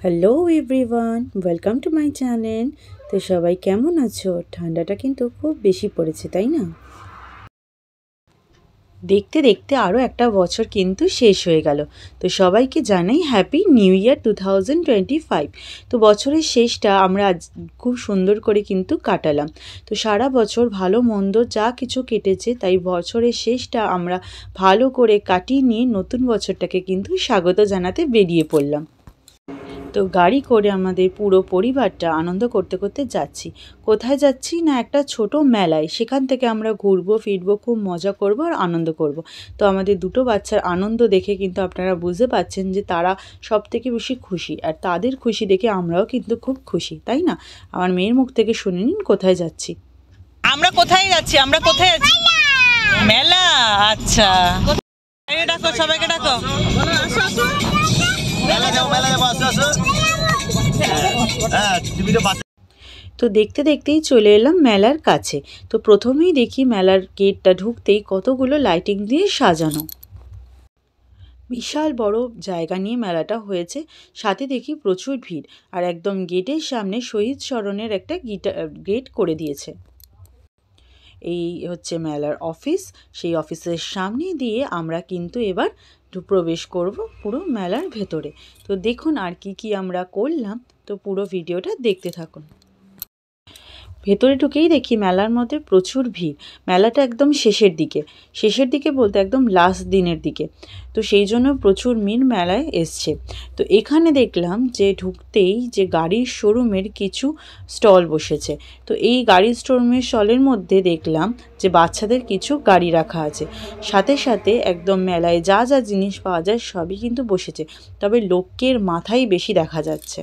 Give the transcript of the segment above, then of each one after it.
Hello everyone, welcome to my channel. তো সবাই কেমন আছো? ঠান্ডাটা কিন্তু খুব বেশি পড়েছে, তাই না? দেখতে দেখতে আরও একটা বছর কিন্তু শেষ হয়ে গেল। তো সবাইকে জানাই হ্যাপি নিউ ইয়ার 2025। তো বছরের শেষটা আমরা আজ খুব সুন্দর করে কিন্তু কাটালাম। তো সারা বছর ভালো মন্দ যা কিছু কেটেছে, তাই বছরের শেষটা আমরা ভালো করে কাটিয়ে নিয়ে নতুন বছরটাকে কিন্তু স্বাগত জানাতে বেরিয়ে পড়লাম। তো গাড়ি করে আমাদের পুরো পরিবারটা আনন্দ করতে করতে যাচ্ছি। কোথায় যাচ্ছি না, একটা ছোট মেলায়। সেখান থেকে আমরা ঘুরবো ফিরবো, খুব মজা করব আর আনন্দ করব। তো আমাদের দুটো বাচ্চার আনন্দ দেখে কিন্তু আপনারা বুঝতে পারছেন যে তারা সব থেকে বেশি খুশি, আর তাদের খুশি দেখে আমরাও কিন্তু খুব খুশি, তাই না? আমার মেয়ের মুখ থেকে শুনে নিন কোথায় যাচ্ছি। আমরা কোথায় যাচ্ছি? মেলা। আচ্ছা, ডাকো, সবাইকে ডাকো। তো দেখতে দেখতেই চলে এলাম মেলার কাছে। তো প্রথমেই দেখি মেলার গেটটা ঢুকতেই কতগুলো লাইটিং দিয়ে সাজানো। বিশাল বড় জায়গা নিয়ে মেলাটা হয়েছে, সাথে দেখি প্রচুর ভিড়। আর একদম গেটের সামনে শহীদ স্মরণের একটা গেট করে দিয়েছে। এই হচ্ছে মেলার অফিস। সেই অফিসের সামনে দিয়ে আমরা কিন্তু এবার প্রবেশ করব পুরো মেলার ভেতরে। তো দেখুন আর কি আমরা করলাম। তো পুরো ভিডিওটা দেখতে থাকুন। ভেতরে ঢুকেই দেখি মেলার মধ্যে প্রচুর ভিড়। মেলাটা একদম শেষের দিকে বলতে একদম লাস্ট দিনের দিকে। তো সেই জন্য প্রচুর মেলায় এসছে। তো এখানে দেখলাম যে ঢুকতেই যে গাড়ির শোরুমের কিছু স্টল বসেছে। তো এই গাড়ির শোরুমের স্টলের মধ্যে দেখলাম যে বাচ্চাদের কিছু গাড়ি রাখা আছে। সাথে সাথে একদম মেলায় যা যা জিনিস পাওয়া যায় সবই কিন্তু বসেছে, তবে লোকের মাথাই বেশি দেখা যাচ্ছে।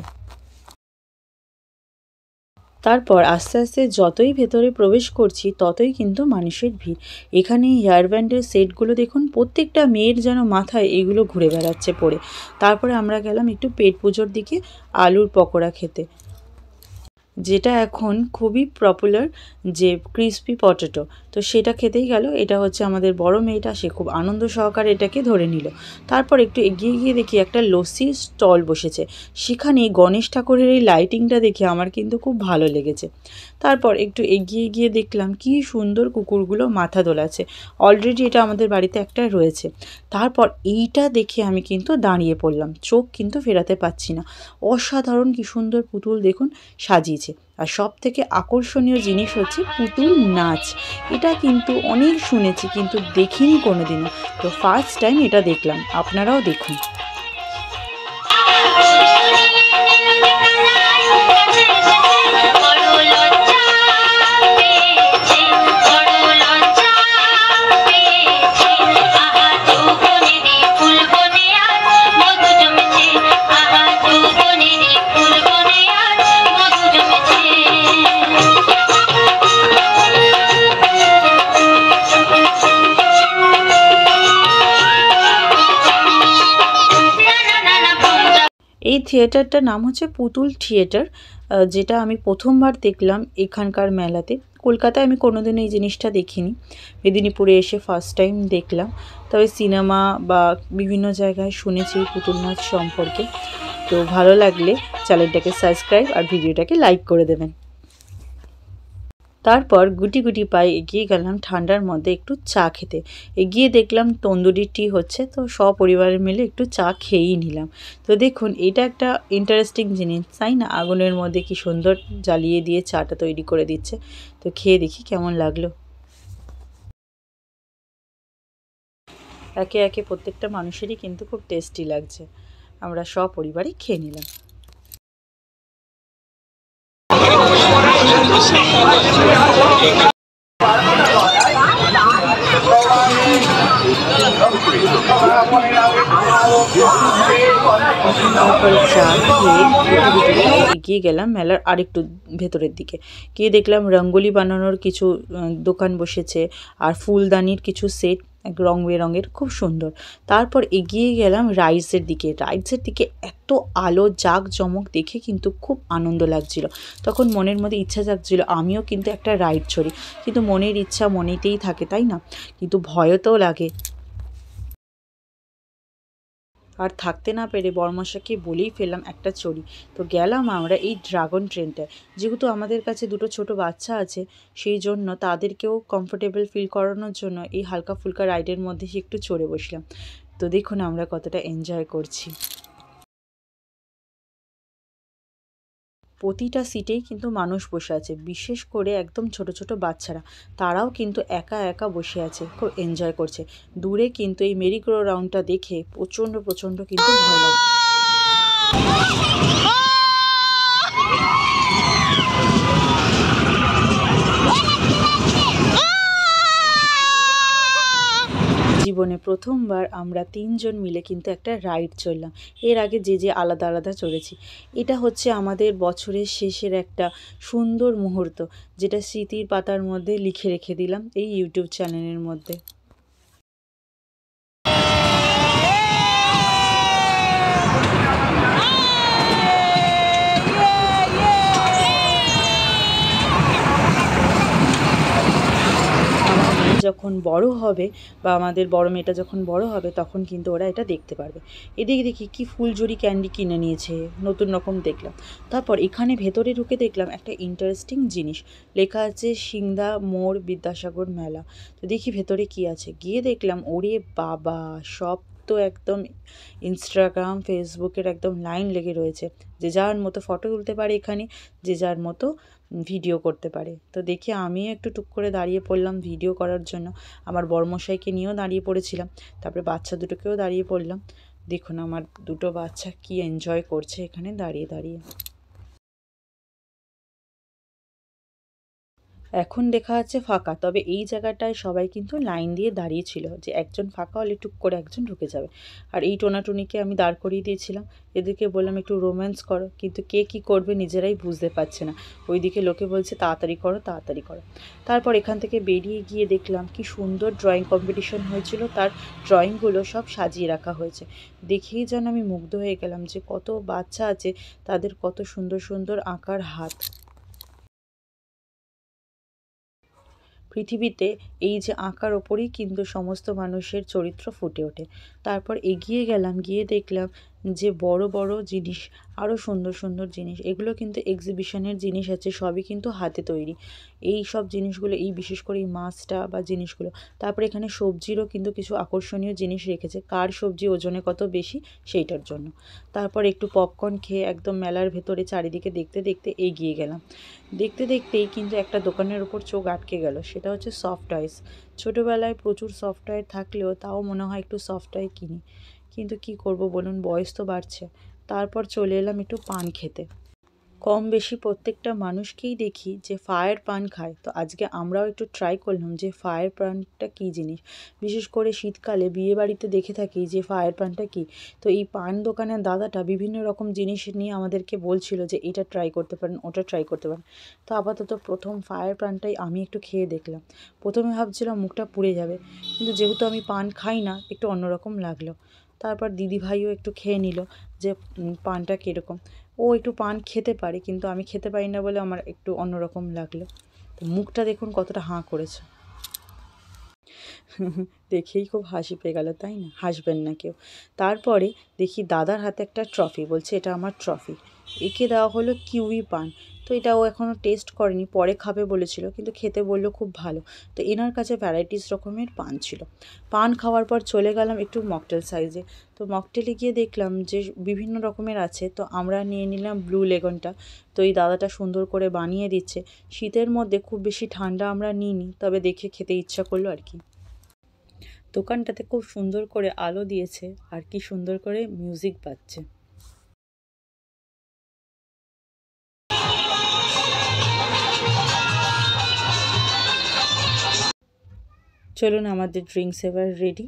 তারপর আস্তে আস্তে যতই ভেতরে প্রবেশ করছি ততই কিন্তু মানুষের ভিড়। এখানে হেয়ার ব্যান্ডের সেটগুলো দেখুন, প্রত্যেকটা মেয়ের যেন মাথায় এগুলো ঘুরে বেড়াচ্ছে পরে। তারপরে আমরা গেলাম একটু পেট পুজোর দিকে আলুর পকোড়া খেতে, যেটা এখন খুবই পপুলার, যে ক্রিসপি পটেটো। তো সেটা খেতেই গেল। এটা হচ্ছে আমাদের বড় মেয়েটা, সে খুব আনন্দ সহকারে এটাকে ধরে নিল। তারপর একটু এগিয়ে গিয়ে দেখি একটা লস্যির স্টল বসেছে। সেখানে গণেশ ঠাকুরের এই লাইটিংটা দেখে আমার কিন্তু খুব ভালো লেগেছে। তারপর একটু এগিয়ে গিয়ে দেখলাম কি সুন্দর কুকুরগুলো মাথা দোলাচ্ছে। অলরেডি এটা আমাদের বাড়িতে একটা রয়েছে। তারপর এইটা দেখে আমি কিন্তু দাঁড়িয়ে পড়লাম, চোখ কিন্তু ফেরাতে পারছি না। অসাধারণ কি সুন্দর পুতুল দেখুন সাজিয়েছে। আর সব থেকে আকর্ষণীয় জিনিস হচ্ছে পুতুল নাচ। এটা কিন্তু অনেক শুনেছি কিন্তু দেখিনি কোনোদিনও। তো ফার্স্ট টাইম এটা দেখলাম, আপনারাও দেখুন। এই থিয়েটারটার নাম হচ্ছে পুতুল থিয়েটার, যেটা আমি প্রথমবার দেখলাম এখানকার মেলাতে। কলকাতায় আমি কোনোদিন এই জিনিসটা দেখিনি, মেদিনীপুরে এসে ফার্স্ট টাইম দেখলাম। তবে সিনেমা বা বিভিন্ন জায়গায় শুনেছি পুতুল নাচ সম্পর্কে। তো ভালো লাগলে চ্যানেলটাকে সাবস্ক্রাইব আর ভিডিওটাকে লাইক করে দেবেন। তারপর গুটি গুটি পায়ে এগিয়ে গেলাম ঠান্ডার মধ্যে একটু চা খেতে। এগিয়ে দেখলাম তন্দুরি টি হচ্ছে, তো সপরিবারের মিলে একটু চা খেয়েই নিলাম। তো দেখুন এটা একটা ইন্টারেস্টিং জিনিস, তাই না? আগুনের মধ্যে কি সুন্দর জ্বালিয়ে দিয়ে চাটা তৈরি করে দিচ্ছে। তো খেয়ে দেখি কেমন লাগলো। একে একে প্রত্যেকটা মানুষেরই কিন্তু খুব টেস্টি লাগছে। আমরা সপরিবারই খেয়ে নিলাম। তারপরে চা খেয়ে এগিয়ে গেলাম মেলার আরেকটু ভেতরের দিকে। গিয়ে দেখলাম রঙ্গোলি বানানোর কিছু দোকান বসেছে, আর ফুলদানির কিছু সেট রং বেরঙের, খুব সুন্দর। তারপর এগিয়ে গেলাম রাইডসের দিকে। এত আলো জাঁকজমক দেখে কিন্তু খুব আনন্দ লাগছিল। তখন মনের মধ্যে ইচ্ছা জাগছিল আমিও কিন্তু একটা রাইড চড়ি, কিন্তু মনের ইচ্ছা মনেতেই থাকে, তাই না? কিন্তু ভয়ও তো লাগে। আর থাকতে না পেরে বড়মশাকে বলেই ফেললাম একটা চড়ি। তো গেলাম আমরা এই ড্রাগন ট্রেনটায়। যেহেতু আমাদের কাছে দুটো ছোট বাচ্চা আছে, সেই জন্য তাদেরকেও কমফোর্টেবল ফিল করানোর জন্য এই হালকা ফুলকা রাইডের মধ্যে একটু চড়ে বসলাম। তো দেখুন আমরা কতটা এনজয় করছি। প্রতিটা সিটেই কিন্তু মানুষ বসে আছে, বিশেষ করে একদম ছোট ছোট বাচ্চারা। তারাও কিন্তু একা একা বসে আছে, খুব এনজয় করছে। দূরে কিন্তু এই মেরি গো রাউন্ডটা দেখে প্রচণ্ড প্রচণ্ড কিন্তু ভয় লাগছে। জীবনে প্রথমবার আমরা 3 জন মিলে কিন্তু একটা রাইড চড়লাম। এর আগে যে যে আলাদা আলাদা চড়েছি। এটা হচ্ছে আমাদের বছরের শেষের একটা সুন্দর মুহূর্ত, যেটা স্মৃতির পাতার মধ্যে লিখে রেখে দিলাম এই ইউটিউব চ্যানেলের মধ্যে। যখন বড় হবে বা আমাদের বড় মেয়েটা যখন বড় হবে, তখন কিন্তু ওরা এটা দেখতে পারবে। এদিকে দেখি কি ফুলঝুরি ক্যান্ডি কিনে নিয়েছে, নতুন রকম দেখলাম। তারপর এখানে ভেতরে ঢুকে দেখলাম একটা ইন্টারেস্টিং জিনিস, লেখা আছে সিংদা মোড় বিদ্যাসাগর মেলা। তো দেখি ভেতরে কি আছে। গিয়ে দেখলাম ওরে বাবা, সব তো একদম ইনস্টাগ্রাম ফেসবুকের একদম লাইন লেগে রয়েছে। যে যার মতো ফটো তুলতে পারে এখানে, যে যার মতো ভিডিও করতে পারে। তো দেখি আমিও একটু টুক করে দাঁড়িয়ে পড়লাম ভিডিও করার জন্য। আমার বড়মশাইকে নিয়েও দাঁড়িয়ে পড়েছিলাম, তারপরে বাচ্চা দুটোকেও দাঁড়িয়ে পড়লাম। দেখুন আমার দুটো বাচ্চা কি এনজয় করছে এখানে দাঁড়িয়ে দাঁড়িয়ে। এখন দেখা যাচ্ছে ফাঁকা, তবে এই জায়গাটায় সবাই কিন্তু লাইন দিয়ে দাঁড়িয়ে ছিল, যে একজন ফাঁকা হলে টুক করে একজন ঢুকে যাবে। আর এই টোনাটুনিকে আমি দাঁড় করিয়ে দিয়েছিলাম, এদেরকে বললাম একটু রোম্যান্স করো, কিন্তু কে কী করবে নিজেরাই বুঝতে পারছে না। ওইদিকে লোকে বলছে তাড়াতাড়ি করো তাড়াতাড়ি করো। তারপর এখান থেকে বেরিয়ে গিয়ে দেখলাম কি সুন্দর ড্রয়িং কম্পিটিশন হয়েছিল, তার ড্রয়িংগুলো সব সাজিয়ে রাখা হয়েছে। দেখেই যেন আমি মুগ্ধ হয়ে গেলাম যে কত বাচ্চা আছে, তাদের কত সুন্দর সুন্দর আঁকার হাত। পৃথিবীতে এই যে আঁকার ওপরেই কিন্তু সমস্ত মানুষের চরিত্র ফুটে ওঠে। তারপর এগিয়ে গেলাম, গিয়ে দেখলাম যে বড় বড় জিনিস, আরও সুন্দর সুন্দর জিনিস। এগুলো কিন্তু এক্সিবিশনের জিনিস আছে, সবই কিন্তু হাতে তৈরি। এই সব জিনিসগুলো, এই বিশেষ করে এই মাছটা বা জিনিসগুলো। তারপরে এখানে সবজিরও কিন্তু কিছু আকর্ষণীয় জিনিস রেখেছে, কার সবজি ওজনে কত বেশি সেইটার জন্য। তারপর একটু পপকর্ন খেয়ে একদম মেলার ভেতরে চারিদিকে দেখতে দেখতে এগিয়ে গেলাম। দেখতে দেখতেই কিন্তু একটা দোকানের ওপর চোখ আটকে গেল, সেটা হচ্ছে সফট টয়েস। ছোটোবেলায় প্রচুর সফট টয় থাকলেও তাও মনে হয় একটু সফট টয় কিনি, কিন্তু কি করব বলুন, বয়স তো বাড়ছে। তারপর চলে এলাম একটু পান খেতে। কম বেশি প্রত্যেকটা মানুষকেই দেখি যে ফায়ার পান খায়, তো আজকে আমরাও একটু ট্রাই করলাম যে ফায়ার পানটা কী জিনিস। বিশেষ করে শীতকালে বিয়েবাড়িতে দেখে থাকি যে ফায়ার পানটা কী। তো এই পান দোকানের দাদাটা বিভিন্ন রকম জিনিস নিয়ে আমাদেরকে বলছিল যে এটা ট্রাই করতে পারেন, ওটা ট্রাই করতে পারেন। তো আপাতত প্রথম ফায়ার পানটাই আমি একটু খেয়ে দেখলাম। প্রথমে ভাবছিলাম মুখটা পুড়ে যাবে, কিন্তু যেহেতু আমি পান খাই না, একটু অন্যরকম লাগলো। তারপর দিদিভাইও একটু খেয়ে নিল যে পানটা কীরকম। ও একটু পান খেতে পারে, কিন্তু আমি খেতে পারি না বলে আমার একটু অন্যরকম লাগলো। তো মুখটা দেখুন কতটা হাঁ করেছে। দেখেই খুব হাসি পেয়ে গেল, তাই না? হাসবেন না কেউ। তারপরে দেখি দাদার হাতে একটা ট্রফি, বলছে এটা আমার ট্রফি। একে দেওয়া হলো কিউই পান। তো এটা ও এখনও টেস্ট করেনি, পরে খাবে বলেছিল, কিন্তু খেতে বললো খুব ভালো। তো এনার কাছে ভ্যারাইটিস রকমের পান ছিল। পান খাওয়ার পর চলে গেলাম একটু মকটেল সাইজে। তো মকটেলে গিয়ে দেখলাম যে বিভিন্ন রকমের আছে, তো আমরা নিয়ে নিলাম ব্লু লেগনটা। তো এই দাদাটা সুন্দর করে বানিয়ে দিচ্ছে। শীতের মধ্যে খুব বেশি ঠান্ডা আমরা নিইনি, তবে দেখে খেতে ইচ্ছা করলো আর কি। দোকানটাতে খুব সুন্দর করে আলো দিয়েছে, আর কি সুন্দর করে মিউজিক বাজছে। চলুন আমাদের ড্রিঙ্কস এবার রেডি।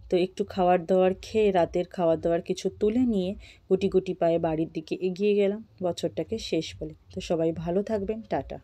তো একটু খাবার দাবার খেয়ে, রাতের খাবার দাবার কিছু তুলে নিয়ে গুটি গুটি পায়ে বাড়ির দিকে এগিয়ে গেলাম বছরটাকে শেষ বলে। তো সবাই ভালো থাকবেন, টাটা।